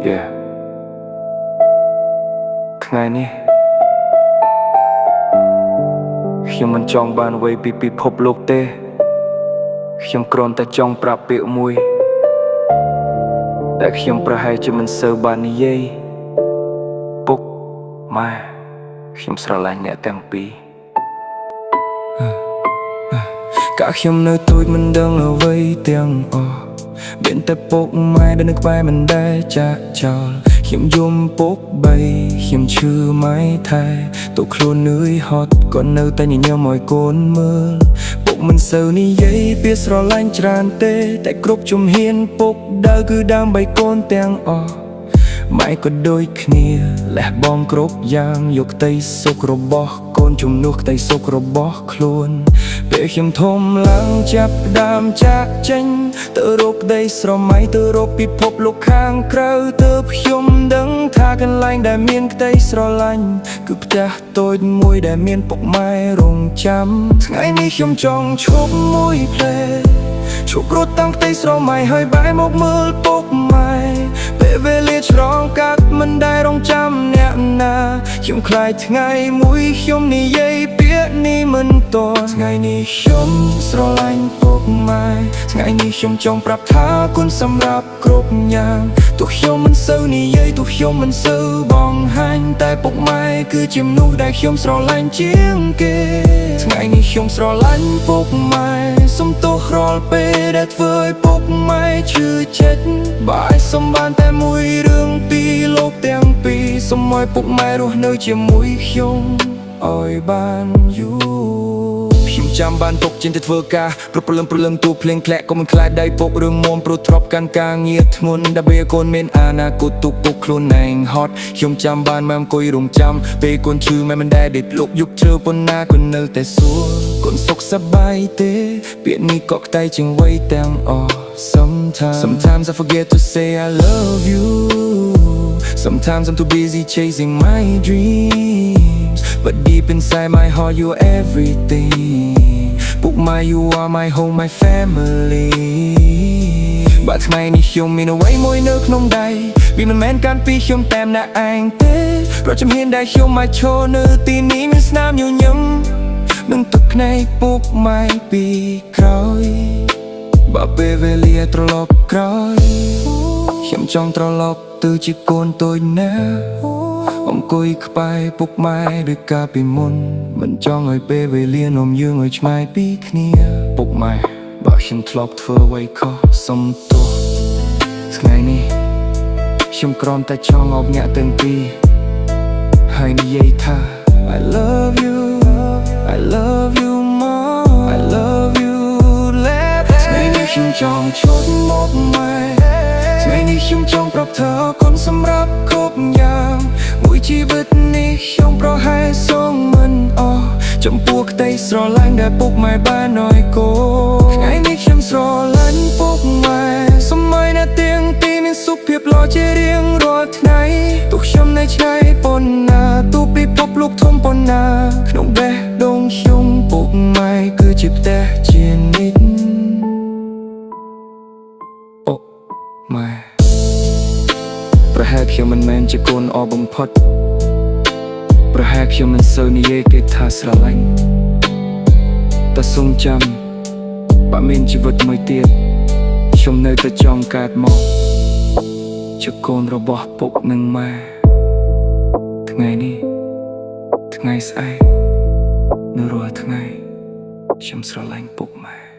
Yeah ថ្ងៃនេះខ្ញុំមិនចង់បានអ្វីពីពិភពលោកទេខ្ញុំគ្រាន់តែចង់ប្រាប់ពាក្យមួយដែលខ្ញុំប្រហែលជាមិនសូវបាននិយាយពុកម៉ែខ្ញុំស្រឡាញ់អ្នកទាំងពីរកាលខ្ញុំនៅទូចមិនដឹងអ្វីទាំងអស់មានតែពុកម៉ែដែលនៅក្បែរមិនដែលចាក់ចោលខ្ញុំយំពុកបីខ្ញុំឈឺម៉ែថែទៅខ្លួននឿយហត់ក៏នៅតែញញឹមឲ្យកូនមើលពុកមិនសូវនិយាយពាក្យស្រឡាញ់ច្រើនទេតែគ្រប់ជំហានពុកដើរគឺដើម្បីកូនទាំងអស់ម៉ែក៏ដូចគ្នាលះបង់គ្រប់យ៉ាងយកក្តីសុខរបស់កូនជំនួសក្តីសុខរបស់ខ្លួនពេលខ្ញុំធំឡើងចាប់ផ្ដើមចាក់ចេញទៅរកក្តីស្រមៃទៅរកពិភពលោកខាងក្រៅទើបខ្ញុំដឹងថាកន្លែងដែលមានក្តីស្រឡាញ់គឺផ្ទះតូចមួយដែលមានពុកម៉ែរងចាំថ្ងៃនេះខ្ញុំចង់ឈប់មួយភ្លេឈប់រត់តាមក្តីស្រមៃហើយបែរមកមើលពុកម៉ែពេលវេលាឆ្លងកាត់មិនដែលរងចាំអ្នកណាខ្ញុំខ្លាចថ្ងៃមួយខ្ញុំនិយាយពាក្យនេះមិនតថ្ងៃនេះខ្ញុំស្រឡាញ់ពុកម៉ែថ្ងៃនេះខ្ញុំចង់ប្រាប់ថាគុណសម្រាប់គ្រប់យ៉ាងទោះខ្ញុំមិនសូវនិយាយទោះខ្ញុំមិនសូវបង្ហាញតែពុកម៉ែគឺជាមនុស្សដែលខ្ញុំស្រឡាញ់ជាងគេថ្ងៃនេះខ្ញុំស្រឡាញ់ពុកម៉ែសុំទោសរាល់ពេលដែលធ្វើឲ្យពុកម៉ែឈឺចិត្តបើសុំបានតែមួយរឿងពីលោកទាំងពីរសុំឲ្យពុកម៉ែរស់នៅជាមួយខ្ញុំឲ្យបានយូរខ្ញុំចាំបានពុកចេញទៅធ្វើការព្រលឹងទូភ្លៀងធ្លាក់ក៏មិនខ្លាចដៃពុករឿងមុំព្រោះធ្លាប់កាន់ការងារធ្ងន់ដើម្បីឲ្យកូនមានអនាគតទុកពុកខ្លួនឯងហត់ខ្ញុំចាំបានមកអង្គុយរងចាំពេលកូនឈឺម៉ែមិនដែលដេកលុកយុគជ្រើប៉ុណ្ណាក៏នៅតែសួរកូនសុខសប្បាយទេពាក្យនេះក៏ក្តៅជាងវ័យទាំងអស់ Sometimes I forget to say I love you Sometimes I'm too busy chasing my dreams But deep inside my heart you're everything Book my you are my home my family បាទថ្ងៃនេះខ្ញុំមានអ្វីមួយនៅក្នុងដៃវាមិនមែនការពីខ្ញុំតែម្នាក់ឯងទេព្រោះជំហានដែលខ្ញុំមកឈរនៅទីនេះមានស្នាមញញឹមនឹងទឹកភ្នែកពុកម៉ែពីក្រោយបើពេលវេលាត្រឡប់ក្រោយខ្ញុំចង់ត្រឡប់ទៅជាកូនតូចណាអង្គុយក្បែរពុកម៉ែដូចកាលពីមុនមិនចង់ឲ្យពេលវេលានាំយើងឲ្យឆ្ងាយពីគ្នាពុកម៉ែបើខ្ញុំធ្លាប់ធ្វើអ្វីខុសសុំទោសថ្ងៃនេះខ្ញុំគ្រាន់តែចង់អោបអ្នកទាំងពីរហើយនិយាយថា I love you I love you more I love you ថ្ងៃនេះខ្ញុំចង់ឈប់មកម៉ែថ្ងៃនេះខ្ញុំចង់ប្រាប់เธอគុណសម្រាប់គ្រប់យ៉ាងមួយជីវិតនេះខ្ញុំប្រហែលសូមមិនអស់ចំពោះក្តីស្រឡាញ់ដែលពុកម៉ែបានឲ្យកូនថ្ងៃនេះខ្ញុំស្រឡាញ់ពុកម៉ែសម័យណាទៀងទីមានសុខភាពល្អជារៀងរាល់ថ្ងៃទោះខ្ញុំនៅឆ្ងាយប៉ុណ្ណាទោះពិភពលោកធំប៉ុណ្ណាក្នុងបេះដូងខ្ញុំពុកម៉ែគឺជាផ្ទះជានិច្ចពុកម៉ែប្រហែលខ្ញុំមិនមែនជាកូនអបំផុតប្រហែលខ្ញុំមិនសូវនិយាយគេថាស្រឡាញ់តែសូមចាំបើមានជីវិតមួយទៀតខ្ញុំនៅតែចង់កើតមកជាកូនរបស់ពុកនិងម៉ែថ្ងៃនេះថ្ងៃស្អែកនៅរាល់ថ្ងៃខ្ញុំស្រឡាញ់ពុកម៉ែ